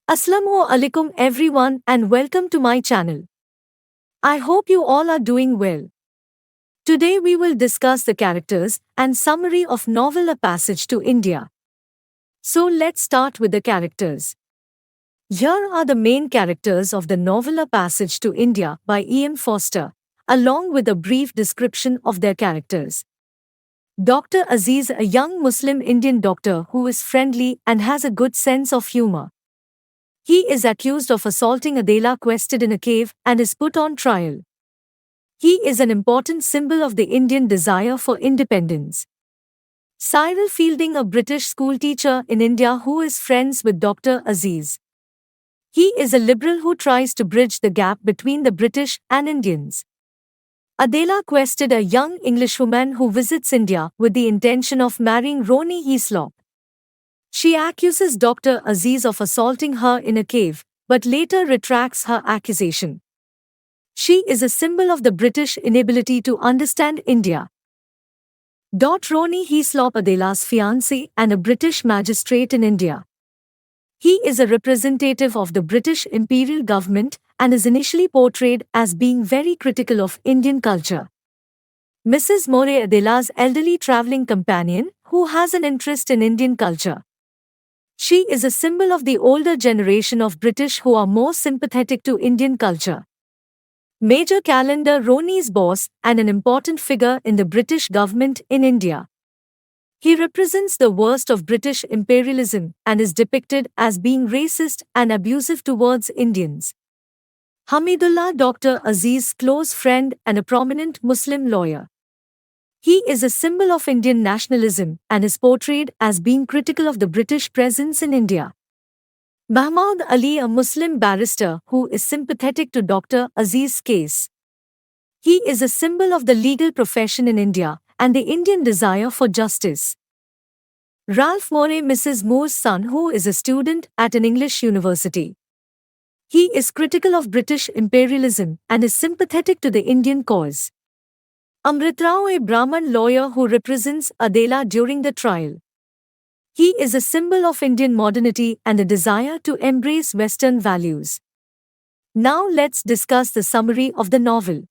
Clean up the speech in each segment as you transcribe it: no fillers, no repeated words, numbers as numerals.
Assalamu alaikum everyone and welcome to my channel. I hope you all are doing well. Today we will discuss the characters and summary of novel A Passage to India. So let's start with the characters. Here are the main characters of the novel A Passage to India by E.M. Forster, along with a brief description of their characters. Dr. Aziz, a young Muslim Indian doctor who is friendly and has a good sense of humor. He is accused of assaulting Adela quested in a cave and is put on trial. He is an important symbol of the Indian desire for independence. Cyril Fielding, a British schoolteacher in India who is friends with Dr. Aziz. He is a liberal who tries to bridge the gap between the British and Indians. Adela quested, a young Englishwoman who visits India with the intention of marrying Ronnie Heaslop. She accuses Dr. Aziz of assaulting her in a cave, but later retracts her accusation. She is a symbol of the British inability to understand India. Ronnie Heaslop, Adela's fiancé and a British magistrate in India. He is a representative of the British imperial government and is initially portrayed as being very critical of Indian culture. Mrs. More, Adela's elderly travelling companion who has an interest in Indian culture. She is a symbol of the older generation of British who are more sympathetic to Indian culture. Major Calendar, Ronnie's boss and an important figure in the British government in India. He represents the worst of British imperialism and is depicted as being racist and abusive towards Indians. Hamidullah, Dr. Aziz's close friend and a prominent Muslim lawyer. He is a symbol of Indian nationalism and is portrayed as being critical of the British presence in India. Mahmoud Ali, a Muslim barrister who is sympathetic to Dr. Aziz's case. He is a symbol of the legal profession in India and the Indian desire for justice. Ralph More, Mrs. Moore's son who is a student at an English university. He is critical of British imperialism and is sympathetic to the Indian cause. Amritrao, a Brahman lawyer who represents Adela during the trial. He is a symbol of Indian modernity and a desire to embrace Western values. Now let's discuss the summary of the novel.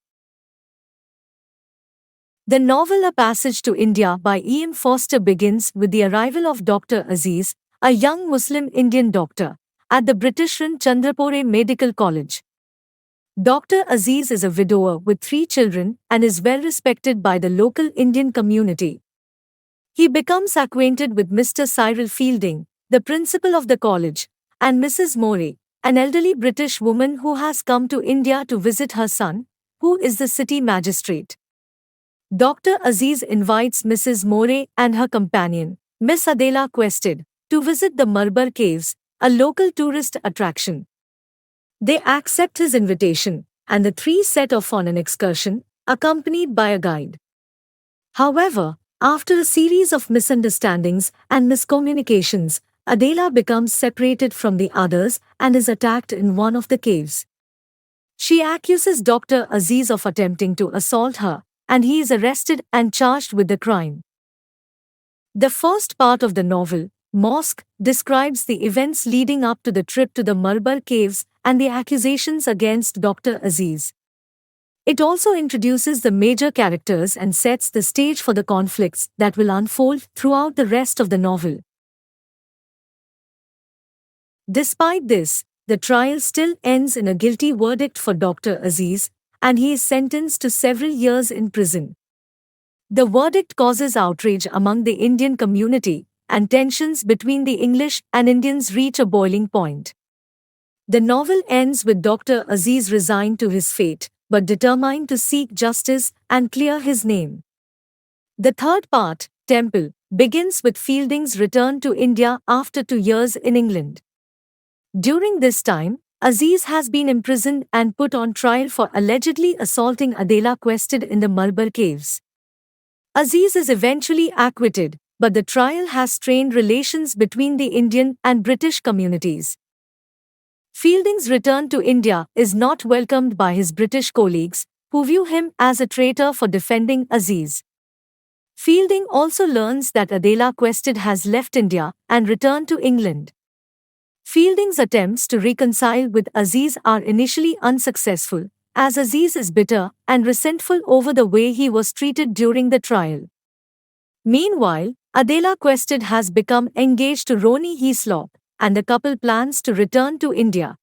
The novel A Passage to India by E.M. Forster begins with the arrival of Dr. Aziz, a young Muslim Indian doctor, at the British run Chandrapore Medical College. Dr. Aziz is a widower with 3 children and is well respected by the local Indian community. He becomes acquainted with Mr. Cyril Fielding, the principal of the college, and Mrs. More, an elderly British woman who has come to India to visit her son, who is the city magistrate. Dr. Aziz invites Mrs. More and her companion, Miss Adela Quested, to visit the Marbar Caves, a local tourist attraction. They accept his invitation, and the 3 set off on an excursion, accompanied by a guide. However, after a series of misunderstandings and miscommunications, Adela becomes separated from the others and is attacked in one of the caves. She accuses Dr. Aziz of attempting to assault her, and he is arrested and charged with the crime. The first part of the novel, Mosque, describes the events leading up to the trip to the Marbar Caves and the accusations against Dr. Aziz. It also introduces the major characters and sets the stage for the conflicts that will unfold throughout the rest of the novel. Despite this, the trial still ends in a guilty verdict for Dr. Aziz, and he is sentenced to several years in prison. The verdict causes outrage among the Indian community, and tensions between the English and Indians reach a boiling point. The novel ends with Dr. Aziz resigned to his fate, but determined to seek justice and clear his name. The third part, Temple, begins with Fielding's return to India after 2 years in England. During this time, Aziz has been imprisoned and put on trial for allegedly assaulting Adela Quested in the Marbar Caves. Aziz is eventually acquitted, but the trial has strained relations between the Indian and British communities. Fielding's return to India is not welcomed by his British colleagues, who view him as a traitor for defending Aziz. Fielding also learns that Adela Quested has left India and returned to England. Fielding's attempts to reconcile with Aziz are initially unsuccessful, as Aziz is bitter and resentful over the way he was treated during the trial. Meanwhile, Adela Quested has become engaged to Ronnie Heaslop, and the couple plans to return to India.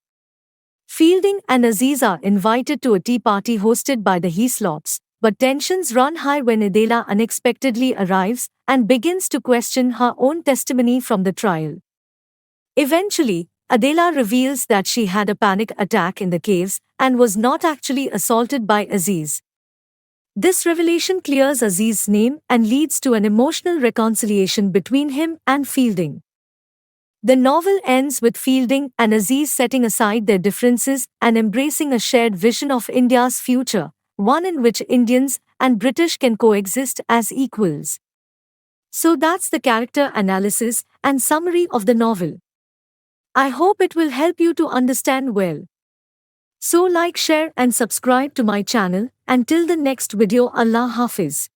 Fielding and Aziz are invited to a tea party hosted by the Heaslops, but tensions run high when Adela unexpectedly arrives and begins to question her own testimony from the trial. Eventually, Adela reveals that she had a panic attack in the caves and was not actually assaulted by Aziz. This revelation clears Aziz's name and leads to an emotional reconciliation between him and Fielding. The novel ends with Fielding and Aziz setting aside their differences and embracing a shared vision of India's future, one in which Indians and British can coexist as equals. So that's the character analysis and summary of the novel. I hope it will help you to understand well. So like, share and subscribe to my channel, and till the next video, Allah Hafiz.